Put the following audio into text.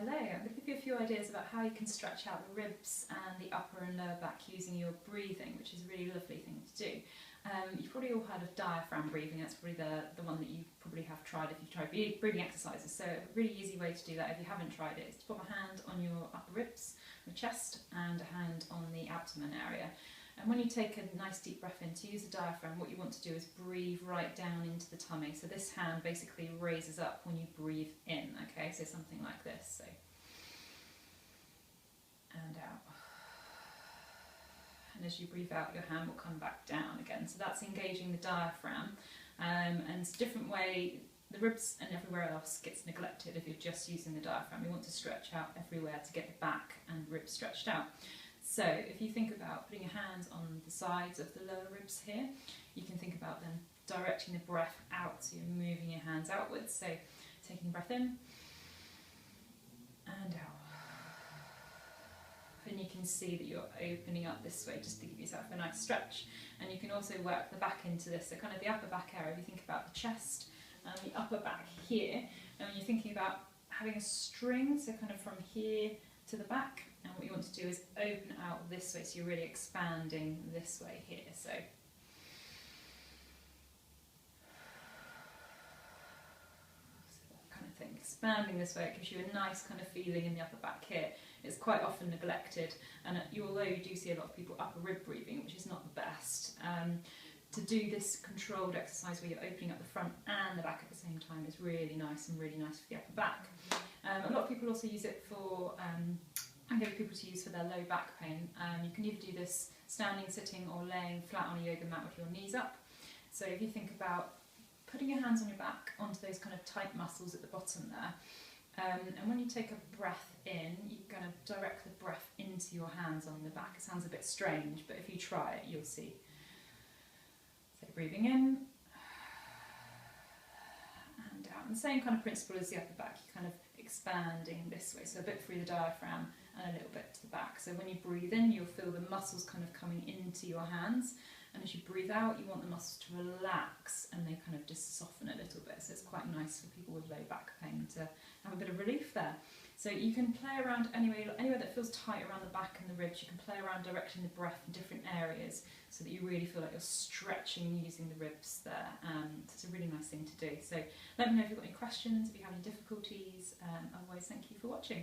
Hello, I'm going to give you a few ideas about how you can stretch out the ribs and the upper and lower back using your breathing, which is a really lovely thing to do. You've probably all heard of diaphragm breathing. That's probably the one that you probably have tried if you've tried breathing exercises. So a really easy way to do that if you haven't tried it is to put a hand on your upper ribs, your chest, and a hand on the abdomen area. And when you take a nice deep breath in, to use the diaphragm, what you want to do is breathe right down into the tummy. So this hand basically raises up when you breathe in, okay? So something like this, so, and out. And as you breathe out, your hand will come back down again. So that's engaging the diaphragm. And it's a different way, the ribs and everywhere else gets neglected if you're just using the diaphragm. You want to stretch out everywhere to get the back and ribs stretched out. So if you think about putting your hands on the sides of the lower ribs here, you can think about then directing the breath out, so you're moving your hands outwards. So taking a breath in and out. And you can see that you're opening up this way just to give yourself a nice stretch. And you can also work the back into this, so kind of the upper back area. If you think about the chest and the upper back here, and when you're thinking about having a string, so kind of from here to the back, and what you want to do is open out this way, so you're really expanding this way here. So that kind of thing, expanding this way, it gives you a nice kind of feeling in the upper back here. It's quite often neglected, and although you do see a lot of people upper rib breathing, which is not the best, to do this controlled exercise where you're opening up the front and the back at the same time is really nice and really nice for the upper back. A lot of people also use it for I encourage people to use for their low back pain. You can either do this standing, sitting, or laying flat on a yoga mat with your knees up. So if you think about putting your hands on your back onto those kind of tight muscles at the bottom there, and when you take a breath in, you're going to direct the breath into your hands on the back. It sounds a bit strange, but if you try it, you'll see. So breathing in and out. And the same kind of principle as the upper back, you're kind of expanding this way, so a bit through the diaphragm and a little bit to the back. So when you breathe in, you'll feel the muscles kind of coming into your hands, and as you breathe out, you want the muscles to relax and they kind of just soften a little bit. So it's quite nice for people with low back pain to have a bit of relief there. So you can play around anywhere that feels tight around the back and the ribs. You can play around directing the breath in different areas so that you really feel like you're stretching using the ribs there. So it's a really nice thing to do. So let me know if you've got any questions, if you have any difficulties. Otherwise, thank you for watching.